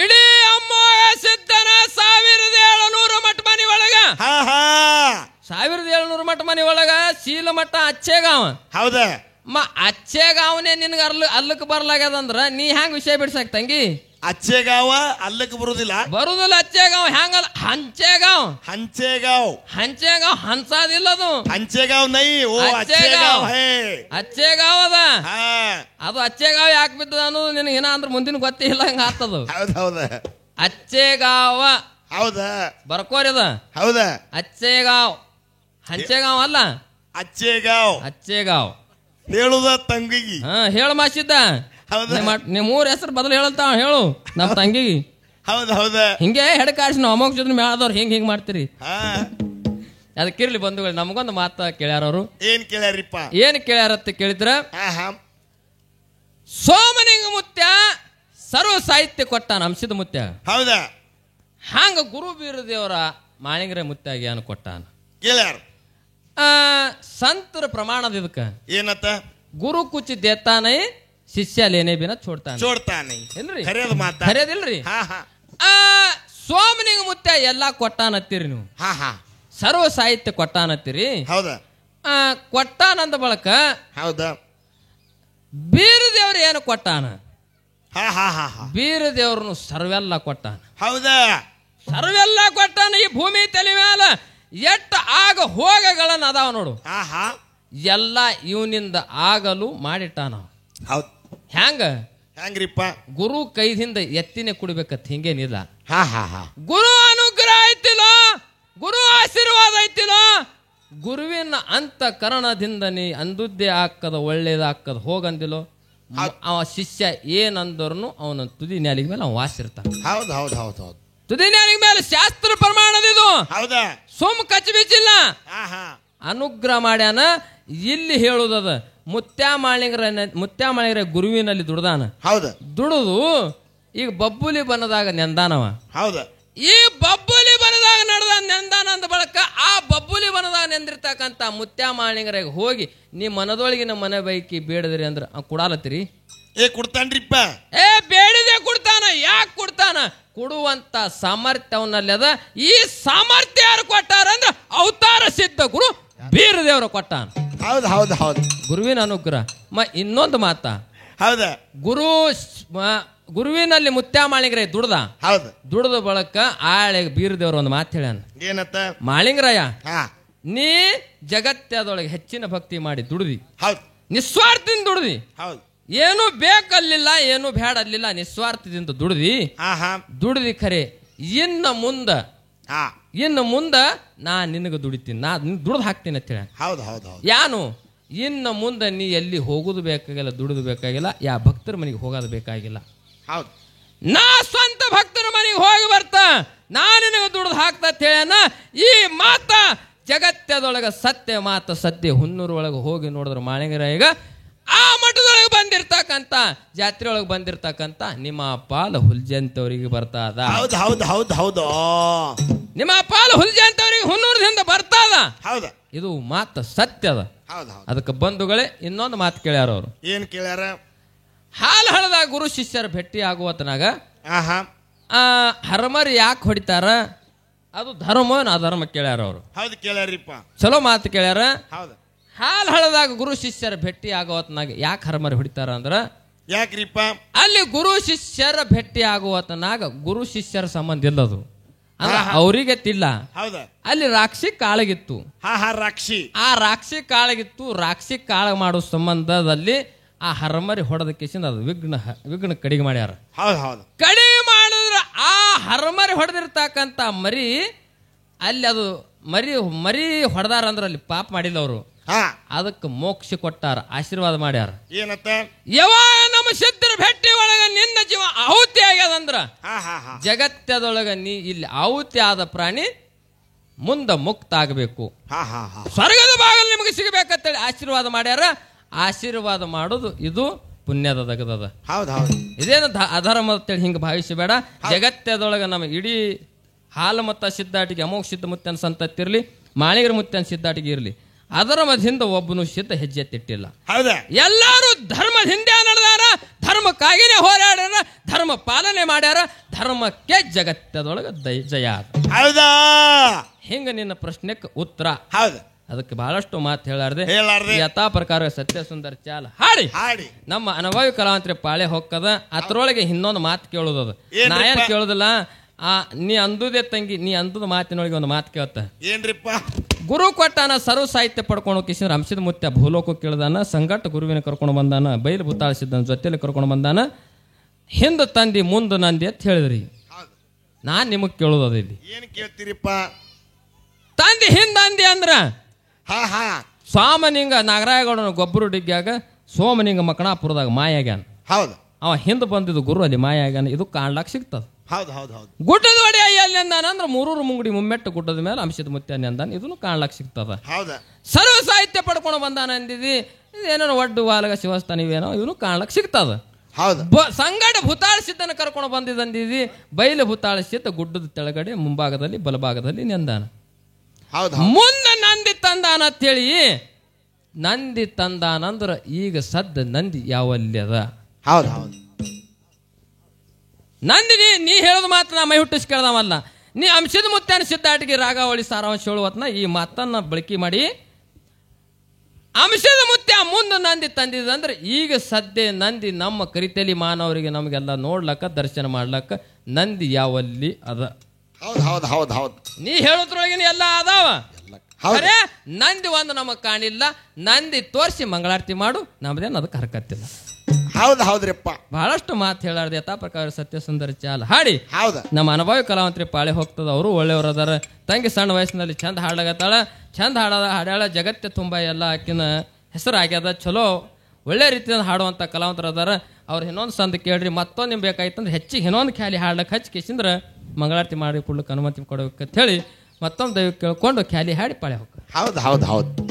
ಇಡೀ ಅಮ್ಮೋಗ ಸಿದ್ದನ 1700 ಮಠ ಮನಿ ಒಳಗ 1700 ಮಠ ಮನಿ ಒಳಗ ಶೀಲ ಮಠ ಅಚ್ಚೇಗಾವ. ಹೌದ ಅಚ್ಚೇಗಾವನೇ ನಿನ್ಗ ಅಲ್ಲಕ್ ಬರ್ಲಾಗ್ಯದಂದ್ರ ನೀ ಹ್ಯಾಂಗ ವಿಷಯ ಬಿಡ್ಸಾಕ ತಂಗಿ? ಅಚ್ಚೇಗಾವ ಅಲ್ಲಕ್ಕೆ ಬರುದಿಲ್ಲ. ಅಚ್ಚೇಗಾವ್ ಹೆಂಗಲ್ಲ ಹಂಚೇಗಾವ್. ಹಂಚೇಗಾವ್ ಹಂಸಾದಿಲ್ಲ ಅದು. ಹಂಚೇಗಾವ್ ನೈ ಓ ಅಚ್ಚೇಗಾವ್ ಹೇ ಅಚ್ಚೇಗಾವ್ ಅದ. ಅದು ಅಚ್ಚೇಗಾವ್ ಯಾಕೆ ಬಿದ್ದದ ಅನ್ನೋದು ನಿನಗೆ ಏನ ಅಂದ್ರೆ ಮುಂದಿನ ಗೊತ್ತೇ ಇಲ್ಲ ಹಂಗ ಆಗ್ತದ. ಹೌದ ಅಚ್ಚೇಗಾವ ಹೌದ ಬರ್ಕೋರಿದ. ಹೌದ ಅಚ್ಚೇಗಾವ್ ಹಂಚೇಗಾವ್ ಅಲ್ಲ ಅಚ್ಚೇಗಾವ್ ಹೇಳುದ ತಂಗಿಗೆ. ಹೇಳ ಮಾಸಿದ್ದ ನಿಮ್ 3 ಹೆಸರು ಬದಲು ಹೇಳಂತಾವ ಹೇಳು ನಮ್ ತಂಗಿಗೆ. ಹೌದ ಹೌದ ಹಿಂಗೆ ಹೆಡ್ ಕಾರ್ಸಿ ನಾವು ಅಮೋಕ್ ಜೊತೆ ಮೇಳದವ್ರು ಹಿಂಗ್ ಮಾಡ್ತೀರಿ. ಅದಕ್ಕಿರ್ಲಿ ಬಂಧುಗಳು ನಮಗೊಂದು ಮಾತ ಕೇಳ್ಯಾರ ಅವರು. ಏನ್ ಕೇಳ್ಯಾರಿಪ್ಪ? ಏನ್ ಕೇಳ್ಯಾರತ್ತ ಕೇಳಿದ್ರ ಸೋಮನಿಂಗ ಮುತ್ಯ ಸರ್ವ ಸಾಹಿತ್ಯ ಕೊಟ್ಟಾನ ಅಂಶದ ಮುತ್ಯ. ಹೌದಾ ಹಂಗ ಗುರು ಬೀರದೇವರ ಮಾಳಿಂಗ್ರೆ ಮುತ್ಯಾಗಿ ಅನ್ ಕೊಟ್ಟಾನ. ಕೇಳ್ಯಾರ ಸಂತರ ಪ್ರಮಾಣದ ಇದಕ್ಕ ಏನತ್ತ? ಗುರು ಕುಚ್ ದೇತಾನೈ ಶಿಷ್ಯ ಲೇನೆ ಬಿನ ಚೋಡ್ತಾನೆ ಚೋಡ್ತಾನೆ ಏನ್ರಿ ಖರೇದ ಮಾತ ಖರೇದಿಲ್ರಿ ಹಾ ಹಾ ಸೋಮನಿಂಗ ಮುತ್ತ ಎಲ್ಲಾ ಕೊಟ್ಟಾನತ್ತೀರಿ ನೀವು ಹಾ ಹಾ ಸರ್ವ ಸಾಹಿತ್ಯ ಕೊಟ್ಟಾನತ್ತೀರಿ ಹೌದಾ ಕೊಟ್ಟಾನಂದ ಬಳಕ ಹೌದಾ ಬೀರ ದೇವ್ರ ಏನು ಕೊಟ್ಟಾನ ಹಾ ಹಾ ಹಾ ಹಾ ಬೀರ ದೇವ್ರನು ಸರ್ವೆಲ್ಲ ಕೊಟ್ಟಾನ ಹೌದಾ ಸರ್ವೆಲ್ಲ ಕೊಟ್ಟಾನ ಈ ಭೂಮಿ ತಲೆ ಮ್ಯಾಲ ಎಟ್ಟ ಆಗ ಹೋಗಗಳನ್ನ ಅದಾವ ನೋಡು ಹಾ ಹಾ ಎಲ್ಲ ಇವನಿಂದ ಆಗಲು ಮಾಡಿಟ್ಟಾನ ಹೌದು ಹ್ಯಾಂಗ ಹೆಂಗ್ರಿಪ್ಪ ಗುರು ಕೈದಿಂದ ಎತ್ತಿನೇ ಕುಡಿಬೇಕತ್ ಹಿಂಗೇನಿಲ್ಲ ಹಾ ಹಾ ಹಾ ಗುರು ಅನುಗ್ರಹ ಐತಿಲೋ ಗುರು ಆಶೀರ್ವಾದ ಐತಿಲೋ ಗುರುವಿನ ಅಂತ ಕರಣದಿಂದ ನೀ ಅಂದುದ್ದೇ ಹಾಕದ ಒಳ್ಳೇದಾಕದ ಹೋಗಂದಿಲೋ ಅವ ಶಿಷ್ಯ ಏನಂದರ್ನು ಅವನ ತುದಿ ನ್ಯಾಲಿಗೆ ಮೇಲೆ ಅವ ವಾಸಿರ್ತಾನ ಹೌದು ಹೌದು ಹೌದು ಹೌದು ತುದಿ ನ್ಯಾಲಿಗೆ ಮೇಲೆ ಶಾಸ್ತ್ರ ಪ್ರಮಾಣದಿದು ಹೌದಾ ಸುಮ್ ಕಚ್ಚಬಿಚ್ಚಿಲ್ಲ ಹಾ ಹಾ ಅನುಗ್ರಹ ಮಾಡ್ಯಾನ ಇಲ್ಲಿ ಹೇಳುದದ ಮುತ್ಯಾಮಾಳಿಗರ ಗುರುವಿನಲ್ಲಿ ದುಡ್ದಾನ ಹೌದು ದುಡುದು ಈಗ ಬಬ್ಬುಲಿ ಬನದಾಗ ನೆಂದಾನವ ಹೌದು ಈ ಬಬ್ಬುಲಿ ಬನದಾಗ ನಡೆದ ನೆಂದಾನ ಅಂದ ಬಳಕ ಆ ಬಬ್ಬುಲಿ ಬನದಾಗ ನೆಂದಿರ್ತಕ್ಕಂತ ಮುತ್ಯಾಮಾಳಿಗರಿಗೆ ಹೋಗಿ ನೀ ಮನದೊಳಗಿನ ಮನೆ ಬೈಕಿ ಬೇಡದ್ರಿ ಅಂದ್ರ ಕೊಡಾಲತ್ತೀರಿ ಕೊಡ್ತಾನ್ರಿಪ್ಪ ಬೇಡಿದೆ ಕೊಡ್ತಾನ ಯಾಕೆ ಕೊಡ್ತಾನ ಕೊಡುವಂತ ಸಾಮರ್ಥ್ಯ ಅವನಲ್ಲಿ ಅದ ಈ ಸಾಮರ್ಥ್ಯ ಯಾರು ಕೊಟ್ಟಾರ ಅಂದ್ರ ಅವತಾರ ಸಿದ್ಧ ಗುರು ಬೀರ ದೇವ್ರ ಕೊಟ್ಟಾನ ಹೌದು ಹೌದು ಹೌದು ಗುರುವಿನ ಅನುಗ್ರಹ ಇನ್ನೊಂದು ಮಾತ ಹೌದಾ ಗುರುವಿನಲ್ಲಿ ಮುತ್ಯಾಮಾಳಿಗರೇ ದುಡ್ದ ಹೌದು ದುಡ್ದ ಬಳಕ ಆಳೆ ಬೀರ ದೇವ್ರ ಒಂದು ಮಾತು ಹೇಳ್ಯಾನ ಏನತ್ತ ಮಾಳಿಂಗರಾಯ ಹಾ ನೀ ಜಗತ್ತದೊಳಗೆ ಹೆಚ್ಚಿನ ಭಕ್ತಿ ಮಾಡಿ ದುಡ್ದಿ ಹೌದು ನಿಸ್ವಾರ್ಥದಿಂದ ದುಡ್ದಿ ಹೌದು ಏನು ಬೇಕಲ್ಲಿಲ್ಲ ಏನು ಬೇಡ ಅಲ್ಲಿಲ್ಲ ನಿಸ್ವಾರ್ಥದಿಂದ ದುಡ್ದಿ ಹಾ ಹಾ ದುಡ್ದಿ ಖರೆ ಇನ್ನು ಮುಂದ ನಾ ನಿನಗ ದುಡಿತೀನಿ ನಾ ದುಡ್ದು ಹಾಕ್ತೀನಿ ಅಂತ ಹೇಳ ಹೌದು ಹೌದು ಹೌದು ಯಾನು ಇನ್ನು ಮುಂದೆ ನೀ ಎಲ್ಲಿ ಹೋಗೋದು ಬೇಕಾಗಿಲ್ಲ ದುಡಿದು ಬೇಕಾಗಿಲ್ಲ ಯಾ ಭಕ್ತರ ಮನೆಗೆ ಹೋಗೋದು ಬೇಕಾಗಿಲ್ಲ ಹೌದು ನಾ ಸ್ವಂತ ಭಕ್ತರ ಮನೆಗೆ ಹೋಗಿ ಬರ್ತಾ ನಾ ನಿನಗೆ ದುಡ್ದು ಹಾಕ್ತಾ ಹೇಳನ ಈ ಮಾತ ಜಗತ್ತದೊಳಗ ಸತ್ಯ ಮಾತ ಸತ್ಯ ಹುನ್ನೂರು ಒಳಗೆ ಹೋಗಿ ನೋಡಿದ್ರ ಮಾಳಿಂಗರಾಯಗ ಆ ಮಠದೊಳಗೆ ಬಂದಿರ್ತಕ್ಕಂತ ಜಾತ್ರೆ ಒಳಗೆ ಬಂದಿರ್ತಕ್ಕಂತ ನಿಮ್ಮ ಪಾಲ ಹುಲ್ಜಂತವರಿಗೆ ಬರ್ತಾದ ಹೌದು ಹೌದು ಹೌದು ಹೌದು ನಿಮ್ಮ ಪಾಲ ಹುಲ್ಜಂತವರಿಗೆ ಹುನ್ನೂರದಿಂದ ಬರ್ತಾದ ಹೌದು ಇದು ಮಾತು ಸತ್ಯದ ಹೌದು ಹೌದು ಅದಕ್ಕೆ ಬಂಧುಗಳೇ ಇನ್ನೊಂದು ಮಾತು ಕೇಳ್ಯಾರ ಅವರು ಏನ್ ಕೇಳ್ಯಾರ ಹಾಲು ಹಳದಾಗ ಗುರು ಶಿಷ್ಯರ ಭೇಟಿ ಆಗುವತನಾಗ ಆಹಾ ಹರಮರಿ ಯಾಕೆ ಹೊಡಿತಾರ ಅದು ಧರ್ಮ ಅಧರ್ಮ ಕೇಳ್ಯಾರ ಅವರು ಹೌದು ಕೇಳ್ಯಾರಿಪ್ಪ ಚಲೋ ಮಾತು ಕೇಳ್ಯಾರ ಹೌದು ಹಾಲು ಹಳದಾಗ ಗುರು ಶಿಷ್ಯರ ಭೇಟಿ ಆಗುವತನಾಗ ಯಾಕೆ ಹರಮರಿ ಹೊಡಿತಾರ ಅಂದ್ರ ಯಾಕ್ರಿಪ್ಪ ಅಲ್ಲಿ ಗುರು ಶಿಷ್ಯರ ಭೇಟಿ ಆಗುವತನಾಗ ಗುರು ಶಿಷ್ಯರ ಸಂಬಂಧ ಇಲ್ಲದು ಅಂದ್ರೆ ಅವರಿಗೆ ತಿಲ್ಲ ಹೌದ ಅಲ್ಲಿ ರಾಕ್ಷಿ ಕಾಳಗಿತ್ತು ಹಾ ಹಾ ರಾಕ್ಷಿ ಆ ರಾಕ್ಷಿ ಕಾಳಗಿತ್ತು ರಾಕ್ಷಿ ಕಾಳ ಮಾಡೋ ಸಂಬಂಧದಲ್ಲಿ ಆ ಹರಮರಿ ಹೊಡೆದ ಕೇಸಿಂದ ಅದು ವಿಘ್ನ ಕಡಿಗೆ ಮಾಡ್ಯಾರ ಹೌದು ಹೌದು ಕಡಿಗೆ ಮಾಡಿದ್ರ ಆ ಹರಮರಿ ಹೊಡೆದಿರ್ತಕ್ಕಂತ ಮರಿ ಅಲ್ಲಿ ಅದು ಮರಿ ಹೊಡೆದಾರ ಅಂದ್ರ ಅಲ್ಲಿ ಪಾಪ ಮಾಡಿಲ್ಲ ಅವರು ಅದಕ್ಕೆ ಮೋಕ್ಷ ಕೊಟ್ಟಾರ ಆಶೀರ್ವಾದ ಮಾಡ್ಯಾರ ಏನತ್ತ ಯಾವಾಗ ನಮ್ಮ ಸಿದ್ಧರ ಭೇಟಿ ಒಳಗ ನಿನ್ನ ಜೀವ ಆಹುತಿ ಆಗ್ಯದಂದ್ರ ಜಗತ್ತದೊಳಗ ನೀ ಇಲ್ಲಿ ಆಹುತಿ ಆದ ಪ್ರಾಣಿ ಮುಂದ ಮುಕ್ತ ಆಗಬೇಕು ಸ್ವರ್ಗದ ಭಾಗದಲ್ಲಿ ನಿಮಗೆ ಸಿಗಬೇಕಂತೇಳಿ ಆಶೀರ್ವಾದ ಮಾಡ್ಯಾರ ಆಶೀರ್ವಾದ ಮಾಡೋದು ಇದು ಪುಣ್ಯದ ದಗದದ ಇದೇನು ಅಧರ್ಮ ಅಂತೇಳಿ ಹಿಂಗ ಭಾವಿಸಬೇಡ ಜಗತ್ತದೊಳಗ ನಮ್ಮ ಇಡೀ ಹಾಲು ಮತ್ತ ಸಿದ್ಧಾಟಿಗೆ ಅಮೋಘ ಸಿದ್ಧ ಮುತ್ತನ ಸಂತತ್ತಿರ್ಲಿ ಮಾಳಿಗರ ಮುತ್ತನ ಸಿದ್ಧಾಟಿಗೆ ಇರ್ಲಿ ಅಧರ್ಮದ ಹಿಂದೆ ಒಬ್ಬನು ಸಿದ್ಧ ಹೆಜ್ಜೆ ತಿಟ್ಟಿಲ್ಲ ಎಲ್ಲಾರು ಧರ್ಮದ ಹಿಂದೆ ನಡೆದಾರ ಧರ್ಮಕ್ಕಾಗಿನೇ ಹೋರಾಡ್ಯಾರ ಧರ್ಮ ಪಾಲನೆ ಮಾಡ್ಯಾರ ಧರ್ಮಕ್ಕೆ ಜಗತ್ತದೊಳಗ ಜಯ ಹಿಂಗ ನಿನ್ನ ಪ್ರಶ್ನೆಕ್ಕೆ ಉತ್ತರ ಅದಕ್ಕೆ ಬಹಳಷ್ಟು ಮಾತು ಹೇಳಾರ್ದೆ ಯಥಾ ಪ್ರಕಾರ ಸತ್ಯ ಸುಂದರ ಚಾಲ ಹಾಡಿ ನಮ್ಮ ಅನುಭವಿ ಕಲಾವಂತರಿ ಪಾಳೆ ಹೊಕ್ಕದ ಅದ್ರೊಳಗೆ ಇನ್ನೊಂದು ಮಾತು ಕೇಳುದದ ನಾ ಏನ್ ಕೇಳುದಿಲ್ಲ ನೀ ಅಂದುದೇ ತಂಗಿ ನೀ ಅಂದದ ಮಾತಿನೊಳಗೆ ಒಂದು ಮಾತು ಕೇಳ್ತ ಏನ್ರಿಪ್ಪ ಗುರು ಕೊಟ್ಟಾನ ಸರ್ವ ಸಾಹಿತ್ಯ ಪಡ್ಕೊಂಡು ಕಿಶನ್ ರಂಶದ ಮುತ್ಯ ಭೂಲೋಕ ಕೇಳ್ದಾನ ಸಂಗಟ ಗುರುವಿನ ಕರ್ಕೊಂಡು ಬಂದಾನ ಬೈಲು ಭೂತಾಳಿಸಿದ್ದಾನ ಜೊತೆಲಿ ಕರ್ಕೊಂಡು ಬಂದಾನ ಹಿಂದ ತಂದಿ ಮುಂದ ನಂದಿ ಅಂತ ಹೇಳಿದ್ರಿ ನಾನ್ ನಿಮಗ್ ಕೇಳುದ ಇಲ್ಲಿ ಏನ್ ಕೇಳ್ತೀರಿಪ್ಪ ತಂದಿ ಹಿಂದ ಅಂದಿ ಅಂದ್ರ ಸ್ವಾಮನಿಂಗ ನಾಗರಾಯಗೌಡನ ಗೊಬ್ಬರ ಡಿಗ್ಗ್ಯಾಗ ಸೋಮನಿಂಗ ಮಕಣಾಪುರದಾಗ ಮಾಯಾಗ್ಯಾನ ಅವ ಹಿಂದ ಬಂದಿದ್ದು ಗುರು ಅಲ್ಲಿ ಮಾಯಾಗ್ಯಾನ ಇದು ಕಾಣ್ಲಾಕ್ ಸಿಗ್ತದ ಗುಡ್ಡದ ಒಡೆ ಎಲ್ಲಿ ಅಂದಾನ ಅಂದ್ರೆ ಮೂರೂರು ಮುಂಗುಡಿ ಮುಮ್ಮೆಟ್ಟು ಗುಡ್ಡದ ಮೇಲೆ ಅಂಶದ ಮುತ್ಯ ಅಂದಾನ ಇದನ್ನು ಕಾಣ್ಲಾಕ್ ಸಿಗ್ತದ ಸರ್ವ ಸಾಹಿತ್ಯ ಪಡ್ಕೊಂಡು ಬಂದಾನ ಅಂದಿದಿ ಏನೇನೋ ಒಡ್ಡು ವಾಲಗ ಶಿವಸ್ಥಾನ ಇವೇನೋ ಇವನು ಕಾಣ್ಲಾಕ್ ಸಿಗ್ತದ ಸಂಗಡ ಭೂತಾಳಿಸಿದ್ದನ ಕರ್ಕೊಂಡು ಬಂದಿದ್ದಂದಿದಿ ಬೈಲು ಭೂತಾಳಿಸಿದ್ದ ಗುಡ್ಡದ ತೆಳಗಡೆ ಮುಂಭಾಗದಲ್ಲಿ ಬಲಭಾಗದಲ್ಲಿ ನೆಂದಾನ ಮುಂದೆ ನಂದಿ ತಂದಾನ ಅಂತೇಳಿ ನಂದಿ ತಂದಾನಂದ್ರ ಈಗ ಸದ್ದ ನಂದಿ ಯಾವಲ್ಯದ. ಹೌದು ಹೌದು. ನಂದಿನಿ ನೀ ಹೇಳೋದು ಮಾತ್ರ ನಾ ಮೈ ಹುಟ್ಟಿಸಿ ಕೇಳ್ದವಲ್ಲ. ನೀ ಅಂಶದ ಮುತ್ತಾನ ಸಿದ್ಧಾಟಿಗೆ ರಾಗಾವಳಿ ಸಾರಾಂಶ ಹೇಳುವತ್ನ ಈ ಮಾತನ್ನ ಬಳಕೆ ಮಾಡಿ ಅಂಶದ ಮುತ್ಯ ಮುಂದೆ ನಂದಿ ತಂದಿದಂದ್ರೆ ಈಗ ಸದ್ಯ ನಂದಿ ನಮ್ಮ ಕರಿತಲಿ ಮಾನವರಿಗೆ ನಮಗೆಲ್ಲ ನೋಡ್ಲಕ್ಕ ದರ್ಶನ ಮಾಡ್ಲಕ್ಕ ನಂದಿ ಯಾವಲ್ಲಿ ಅದ. ಹೌದು ಹೌದು ಹೌದು ಹೌದು. ನೀ ಹೇಳೋದ್ರೊಳಗಿನ ಎಲ್ಲ ಅದಾವ. ಅರೆ ನಂದಿ ಒಂದು ನಮಗ್ ಕಾಣಿಲ್ಲ. ನಂದಿ ತೋರಿಸಿ ಮಂಗಳಾರತಿ ಮಾಡು, ನಮ್ದೇನು ಅದಕ್ಕೆ ಹರಕತ್ತಿಲ್ಲ. ಹೌದು ಹೌದ್ರಿಪ್ಪ. ಬಹಳಷ್ಟು ಮಾತು ಹೇಳಾರ್ದು ಯಥಾ ಪ್ರಕಾರ ಸತ್ಯ ಸುಂದರ ಚಾಲ ಹಾಡಿ ಹೌದು. ನಮ್ಮ ಅನುಭವಿ ಕಲಾವಂತರಿ ಪಾಳೆ ಹೋಗ್ತದ. ಅವರು ಒಳ್ಳೆಯವರು ಅದಾರ. ತಂಗಿ ಸಣ್ಣ ವಯಸ್ಸಿನಲ್ಲಿ ಚಂದ ಹಾಡ್ಲಾಗತ್ತಾಳ. ಚಂದ ಹಾಡ್ಯಾಳ. ಜಗತ್ತೆ ತುಂಬ ಎಲ್ಲ ಆಕಿನ ಹೆಸರು ಆಗ್ಯದ. ಚಲೋ ಒಳ್ಳೆ ರೀತಿಯಿಂದ ಹಾಡುವಂಥ ಕಲಾವಂತರು ಅದಾರ. ಅವ್ರು ಇನ್ನೊಂದು ಸಂದ ಕೇಳ್ರಿ. ಮತ್ತೊಂದು ನಿಮ್ಗೆ ಬೇಕಾಯ್ತಂದ್ರೆ ಹೆಚ್ಚಿಗೆ ಇನ್ನೊಂದು ಖ್ಯಾಲಿ ಹಾಡ್ಲಕ್ಕೆ ಹಚ್ಚಿ ಕಿಸಿಂದ್ರೆ ಮಂಗಳಾರತಿ ಮಾಡಿ ಕೊಡ್ಲಿಕ್ಕೆ ಅನುಮತಿ ಕೊಡ್ಬೇಕಂತ ಹೇಳಿ ಮತ್ತೊಂದು ದೈವ ಕೇಳ್ಕೊಂಡು ಖ್ಯಾಲಿ ಹಾಡಿ ಪಾಳೆ ಹೋಗ್ತಾರೆ. ಹೌದು ಹೌದು ಹೌದು.